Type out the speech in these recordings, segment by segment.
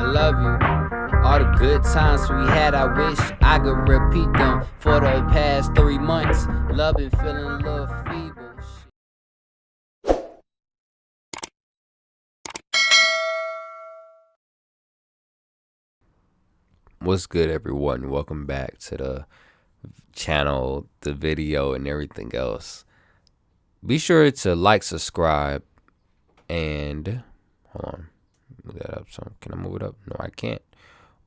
love you. All the good times we had, I wish I could repeat them for the past 3 months. Love and feeling a little feeble. What's good, everyone? Welcome back to the channel, the video, and everything else. Be sure to like, subscribe, and hold on. Move that up. So can I move it up? No, I can't.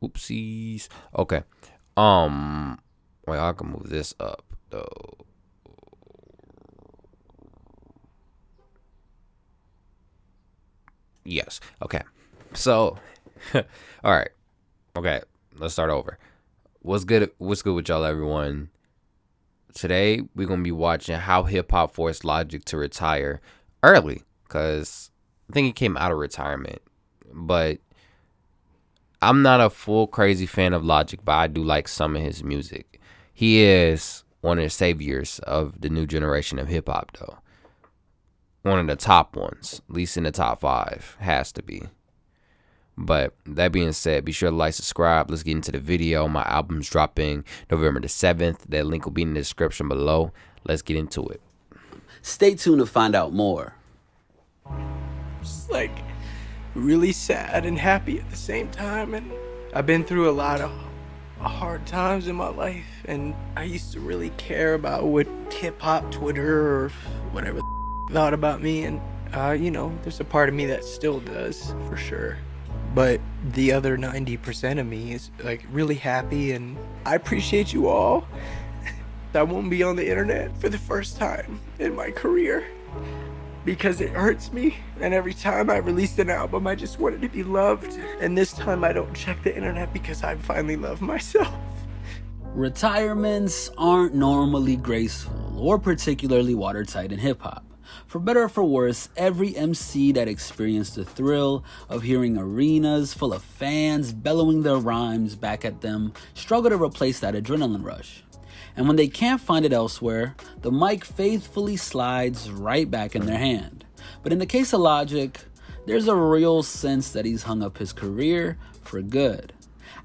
Oopsies. Okay. Well, I can move this up though. Yes. Okay. So, all right. Okay. Let's start over. What's good? What's good with y'all, everyone? Today we're gonna be watching how hip hop forced Logic to retire early, cause I think he came out of retirement. But I'm not a full crazy fan of Logic, but I do like some of his music. He is one of the saviors of the new generation of hip hop, though. One of the top ones, at least in the top 5, has to be. But that being said, be sure to like, subscribe. Let's get into the video. My album's dropping November the 7th. That link will be in the description below. Let's get into it. Stay tuned to find out more. It's like really sad and happy at the same time, and I've been through a lot of hard times in my life, and I used to really care about what hip-hop Twitter or whatever thought about me, and you know, there's a part of me that still does, for sure. But the other 90% of me is like really happy, and I appreciate you all. I won't be on the internet for the first time in my career because it hurts me, and every time I released an album I just wanted to be loved, and this time I don't check the internet because I finally love myself. Retirements aren't normally graceful or particularly watertight in hip-hop. For better or for worse, every MC that experienced the thrill of hearing arenas full of fans bellowing their rhymes back at them struggle to replace that adrenaline rush. And when they can't find it elsewhere, the mic faithfully slides right back in their hand. But in the case of Logic, there's a real sense that he's hung up his career for good.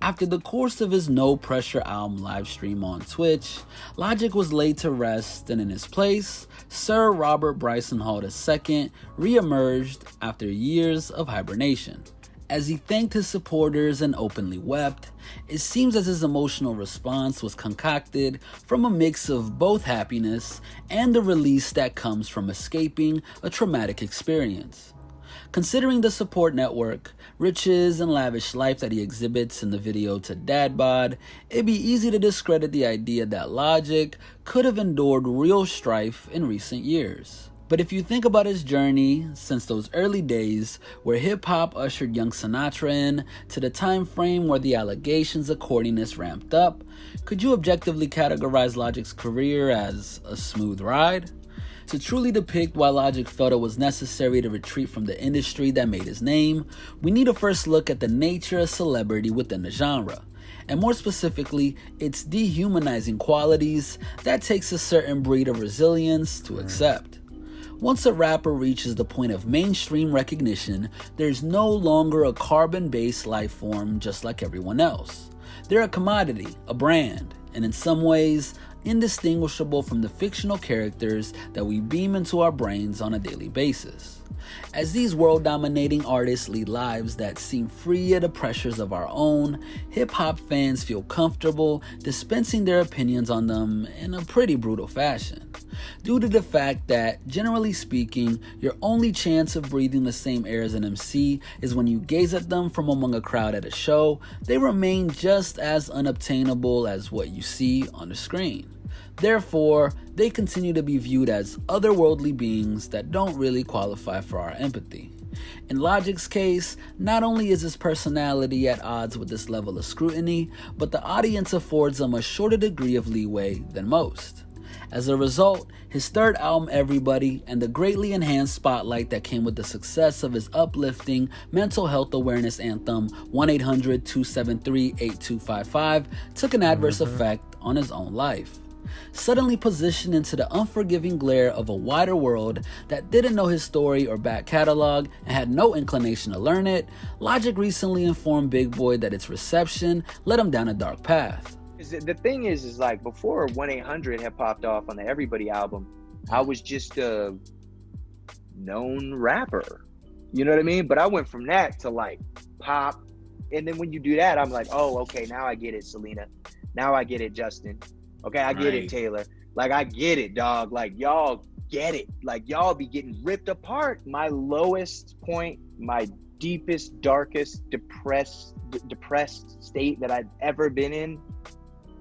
After the course of his No Pressure album livestream on Twitch, Logic was laid to rest, and in his place, Sir Robert Bryson Hall II re-emerged after years of hibernation. As he thanked his supporters and openly wept, it seems as his emotional response was concocted from a mix of both happiness and the release that comes from escaping a traumatic experience. Considering the support network, riches, and lavish life that he exhibits in the video to Dad Bod, it'd be easy to discredit the idea that Logic could have endured real strife in recent years. But if you think about his journey since those early days where hip-hop ushered young Sinatra in to the time frame where the allegations of corniness ramped up, could you objectively categorize Logic's career as a smooth ride? To truly depict why Logic felt it was necessary to retreat from the industry that made his name, we need to first look at the nature of celebrity within the genre, and more specifically, its dehumanizing qualities that takes a certain breed of resilience to accept. Once a rapper reaches the point of mainstream recognition, there's no longer a carbon-based life form just like everyone else. They're a commodity, a brand, and in some ways, indistinguishable from the fictional characters that we beam into our brains on a daily basis. As these world-dominating artists lead lives that seem free of the pressures of our own, hip-hop fans feel comfortable dispensing their opinions on them in a pretty brutal fashion. Due to the fact that, generally speaking, your only chance of breathing the same air as an MC is when you gaze at them from among a crowd at a show, they remain just as unobtainable as what you see on the screen. Therefore, they continue to be viewed as otherworldly beings that don't really qualify for our empathy. In Logic's case, not only is his personality at odds with this level of scrutiny, but the audience affords him a shorter degree of leeway than most. As a result, his third album, Everybody, and the greatly enhanced spotlight that came with the success of his uplifting mental health awareness anthem 1-800-273-8255 took an adverse effect on his own life. Suddenly positioned into the unforgiving glare of a wider world that didn't know his story or back catalog and had no inclination to learn it, Logic recently informed Big Boy that its reception led him down a dark path. The thing is like before 1-800 had popped off on the Everybody album, I was just a known rapper. You know what I mean? But I went from that to like pop. And then when you do that, I'm like, oh, okay, now I get it, Selena. Now I get it, Justin. Okay, I get it, Taylor. Like, I get it, dog. Like, y'all get it. Like, y'all be getting ripped apart. My lowest point, my deepest, darkest, depressed state that I've ever been in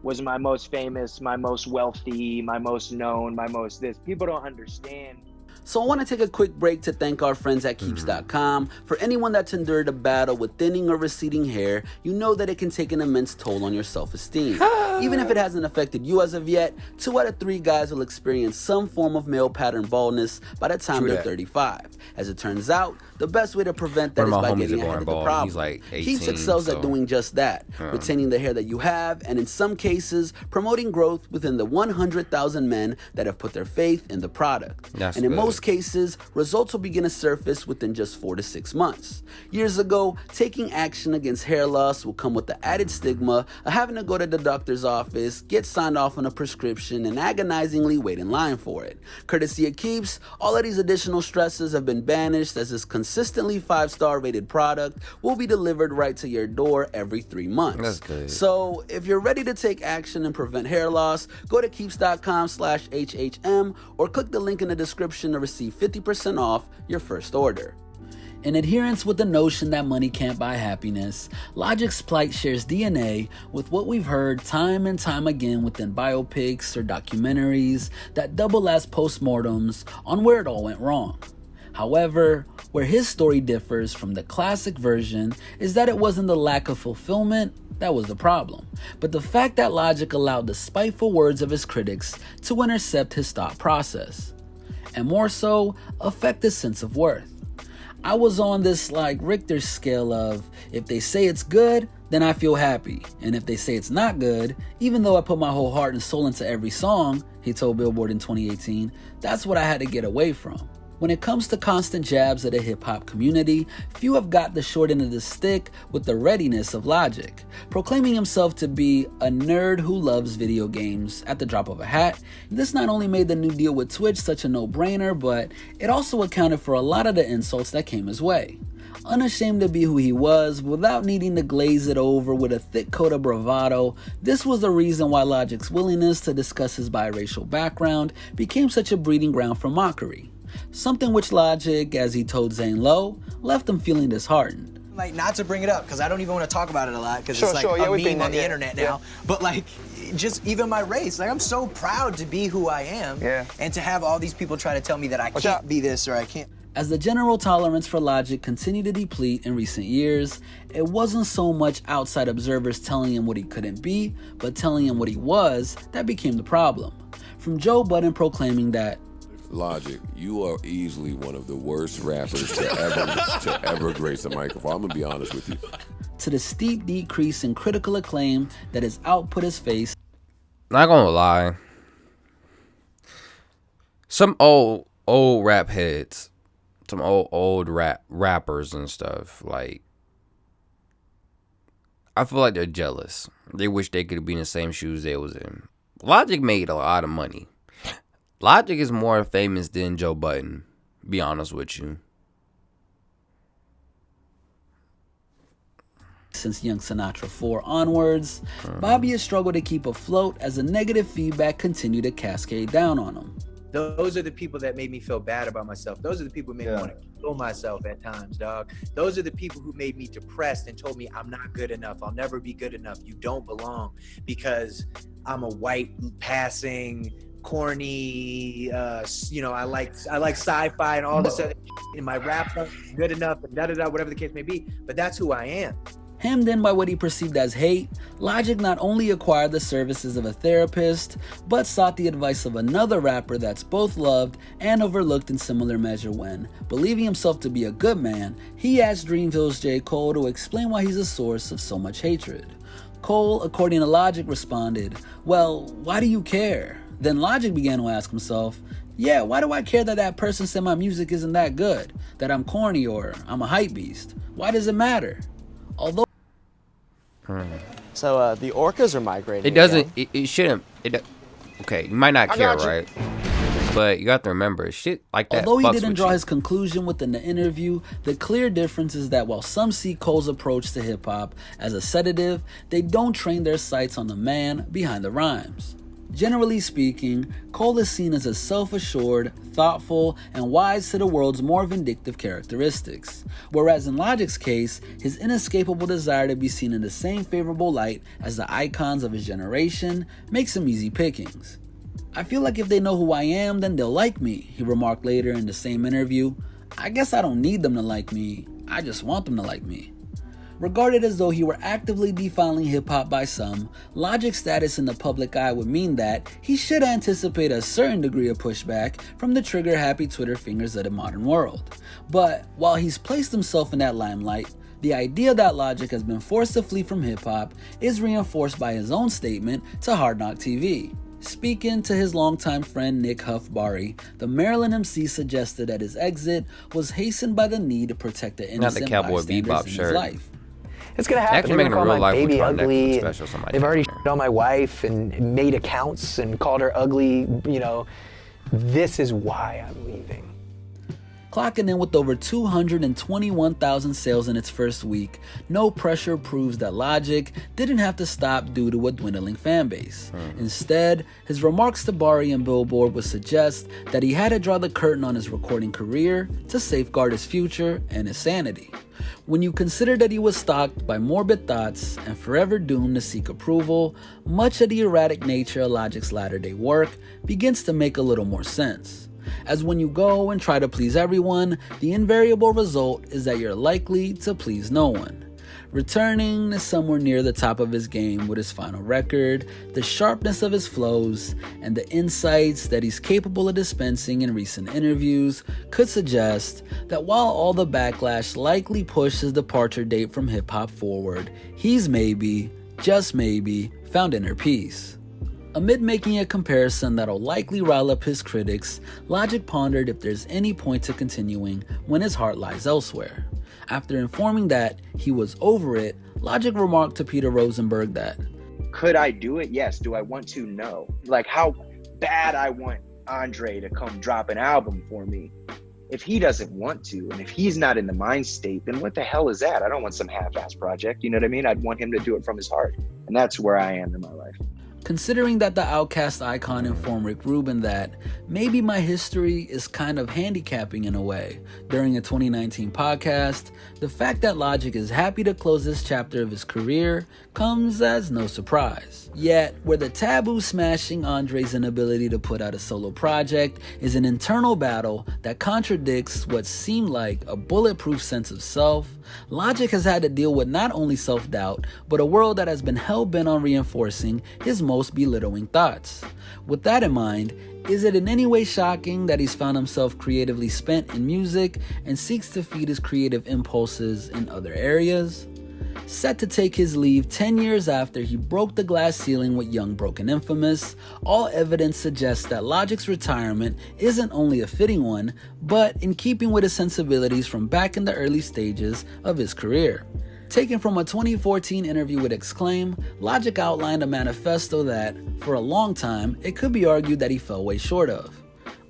was my most famous, my most wealthy, my most known, my most this. People don't understand. So I want to take a quick break to thank our friends at Keeps.com. For anyone that's endured a battle with thinning or receding hair, you know that it can take an immense toll on your self-esteem. Even if it hasn't affected you as of yet, 2 out of 3 guys will experience some form of male pattern baldness by the time they're 35. As it turns out, the best way to prevent that is by getting ahead of the problem. He's like 18, Keeps excels at doing just that, retaining the hair that you have, and in some cases, promoting growth within the 100,000 men that have put their faith in the product. And in most cases, results will begin to surface within just 4 to 6 months. Years ago, taking action against hair loss will come with the added stigma of having to go to the doctor's office, get signed off on a prescription, and agonizingly wait in line for it. Courtesy of Keeps, all of these additional stresses have been banished, as this consistently 5-star rated product will be delivered right to your door every 3 months. That's good. So if you're ready to take action and prevent hair loss, go to keeps.com/HHM or click the link in the description to receive 50% off your first order. In adherence with the notion that money can't buy happiness, Logic's plight shares DNA with what we've heard time and time again within biopics or documentaries that double as postmortems on where it all went wrong. However, where his story differs from the classic version is that it wasn't the lack of fulfillment that was the problem, but the fact that Logic allowed the spiteful words of his critics to intercept his thought process, and more so, affect his sense of worth. I was on this like Richter scale of, if they say it's good, then I feel happy. And if they say it's not good, even though I put my whole heart and soul into every song, he told Billboard in 2018, that's what I had to get away from. When it comes to constant jabs at the hip-hop community, few have got the short end of the stick with the readiness of Logic. Proclaiming himself to be a nerd who loves video games at the drop of a hat, this not only made the new deal with Twitch such a no-brainer, but it also accounted for a lot of the insults that came his way. Unashamed to be who he was, without needing to glaze it over with a thick coat of bravado, this was the reason why Logic's willingness to discuss his biracial background became such a breeding ground for mockery. Something which Logic, as he told Zane Lowe, left him feeling disheartened. Like, not to bring it up, because I don't even want to talk about it a lot, because it's like a meme on the internet now. But like, just even my race, like I'm so proud to be who I am, and to have all these people try to tell me that I can't be this or I can't. As the general tolerance for Logic continued to deplete in recent years, it wasn't so much outside observers telling him what he couldn't be, but telling him what he was that became the problem. From Joe Budden proclaiming that, Logic, you are easily one of the worst rappers to ever grace a microphone. I'm gonna be honest with you. To the steep decrease in critical acclaim that his output has faced. Not gonna lie, some old rap heads, some old rappers and stuff, like, I feel like they're jealous. They wish they could be in the same shoes they was in. Logic made a lot of money. Logic is more famous than Joe Budden, be honest with you. Since Young Sinatra 4 onwards, Bobby has struggled to keep afloat as the negative feedback continued to cascade down on him. Those are the people that made me feel bad about myself. Those are the people who made me want to kill myself at times, dog. Those are the people who made me depressed and told me I'm not good enough. I'll never be good enough. You don't belong because I'm a white passing, corny, I like sci-fi and all this other shit, and my rap is good enough and da-da-da, whatever the case may be, but that's who I am. Hemmed in by what he perceived as hate, Logic not only acquired the services of a therapist, but sought the advice of another rapper that's both loved and overlooked in similar measure when, believing himself to be a good man, he asked Dreamville's J. Cole to explain why he's a source of so much hatred. Cole, according to Logic, responded, "Well, why do you care?" Then Logic began to ask himself, "Yeah, why do I care that that person said my music isn't that good? That I'm corny or I'm a hype beast? Why does it matter?" Although So the orcas are migrating. It doesn't. again. It shouldn't. Okay, you might not care, right? But you have to remember, shit like that. Although he fucks didn't with draw you. his conclusion within the interview, the clear difference is that while some see Cole's approach to hip-hop as a sedative, they don't train their sights on the man behind the rhymes. Generally speaking, Cole is seen as a self-assured, thoughtful, and wise to the world's more vindictive characteristics. Whereas in Logic's case, his inescapable desire to be seen in the same favorable light as the icons of his generation makes him easy pickings. "I feel like if they know who I am, then they'll like me," he remarked later in the same interview. "I guess I don't need them to like me, I just want them to like me." Regarded as though he were actively defiling hip-hop by some, Logic's status in the public eye would mean that he should anticipate a certain degree of pushback from the trigger-happy Twitter fingers of the modern world. But while he's placed himself in that limelight, the idea that Logic has been forced to flee from hip-hop is reinforced by his own statement to Hard Knock TV. Speaking to his longtime friend Nick Huff Bari, the Maryland MC suggested that his exit was hastened by the need to protect the innocent Cowboy bystanders Bebop in his shirt. life. It's gonna happen. Actually They're making gonna a call real my life baby Wont ugly. Netflix And special somebody they've already has shit on my wife and made accounts and called her ugly. You know, this is why I'm leaving. Clocking in with over 221,000 sales in its first week, No Pressure proves that Logic didn't have to stop due to a dwindling fan base. Instead, his remarks to Bari and Billboard would suggest that he had to draw the curtain on his recording career to safeguard his future and his sanity. When you consider that he was stalked by morbid thoughts and forever doomed to seek approval, much of the erratic nature of Logic's latter-day work begins to make a little more sense. As when you go and try to please everyone, the invariable result is that you're likely to please no one. Returning to somewhere near the top of his game with his final record, the sharpness of his flows, and the insights that he's capable of dispensing in recent interviews could suggest that while all the backlash likely pushed his departure date from hip-hop forward, he's maybe, just maybe, found inner peace. Amid making a comparison that'll likely rile up his critics, Logic pondered if there's any point to continuing when his heart lies elsewhere. After informing that he was over it, Logic remarked to Peter Rosenberg that, Could I do it? Yes. Do I want to? No. Like how bad I want Andre to come drop an album for me. If he doesn't want to, and if he's not in the mind state, then what the hell is that? I don't want some half-ass project. You know what I mean? I'd want him to do it from his heart. And that's where I am in my life. Considering that the Outkast icon informed Rick Rubin that maybe my history is kind of handicapping in a way during a 2019 podcast, the fact that Logic is happy to close this chapter of his career comes as no surprise. Yet, where the taboo smashing Andre's inability to put out a solo project is an internal battle that contradicts what seemed like a bulletproof sense of self, Logic has had to deal with not only self-doubt, but a world that has been hell-bent on reinforcing his most belittling thoughts. With that in mind, is it in any way shocking that he's found himself creatively spent in music and seeks to feed his creative impulses in other areas? Set to take his leave 10 years after he broke the glass ceiling with Young Broke and Infamous, all evidence suggests that Logic's retirement isn't only a fitting one, but in keeping with his sensibilities from back in the early stages of his career. Taken from a 2014 interview with Exclaim, Logic outlined a manifesto that, for a long time, it could be argued that he fell way short of.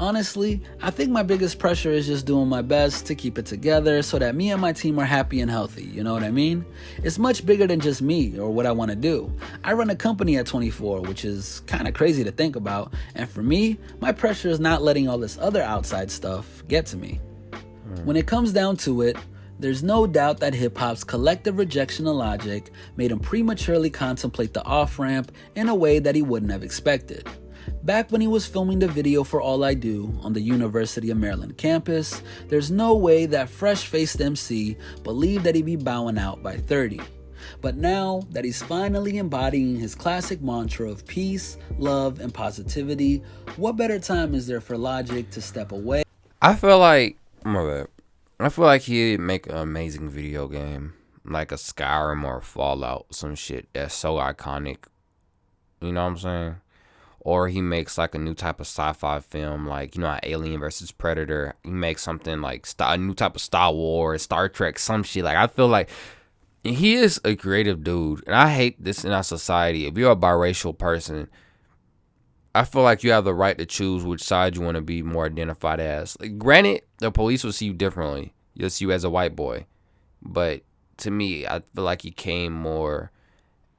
Honestly, I think my biggest pressure is just doing my best to keep it together so that me and my team are happy and healthy, you know what I mean? It's much bigger than just me or what I want to do. I run a company at 24, which is kind of crazy to think about, and for me, my pressure is not letting all this other outside stuff get to me. When it comes down to it, there's no doubt that hip-hop's collective rejection of Logic made him prematurely contemplate the off-ramp in a way that he wouldn't have expected. Back when he was filming the video for All I Do on the University of Maryland campus, there's no way that fresh-faced MC believed that he'd be bowing out by 30. But now that he's finally embodying his classic mantra of peace, love, and positivity, what better time is there for Logic to step away? I feel like, my bad. I feel like he'd make an amazing video game. like a Skyrim or a Fallout, some shit that's so iconic. You know what I'm saying? Or he makes like a new type of sci-fi film, like, you know, Alien versus Predator. He makes something like a new type of Star Wars, Star Trek, some shit. Like, I feel like he is a creative dude, and I hate this in our society. If you're a biracial person, I feel like you have the right to choose which side you want to be more identified as. Like, granted, the police will see you differently. You'll see you as a white boy, but to me, I feel like he came more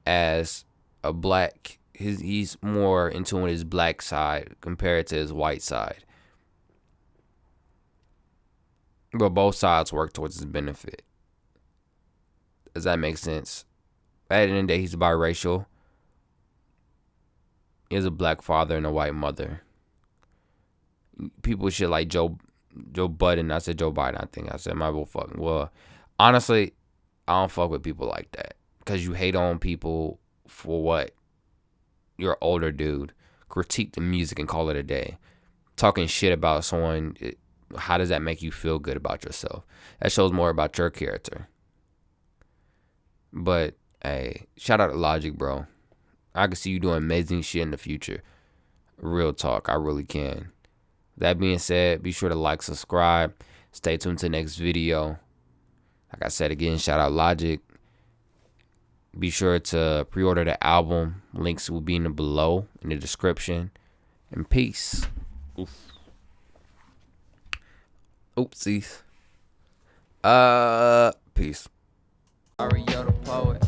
as a black. He's more in tune with his black side compared to his white side. But both sides work towards his benefit. Does that make sense? At the end of the day, he's biracial. He has a black father and a white mother. People shit like Joe Budden. I said Joe Biden, I think. I said my fucking. Well, honestly, I don't fuck with people like that. Because you hate on people for what? You're an older dude. Critique the music and call it a day. Talking shit about someone, how does that make you feel good about yourself? That shows more about your character. But, hey, shout out to Logic, bro. I can see you doing amazing shit in the future. Real talk, I really can. That being said, be sure to like, subscribe. Stay tuned to the next video. Like I said again, shout out Logic. Be sure to pre-order the album. Links will be below in the description. And peace. Oopsies. Peace. Mario the poet.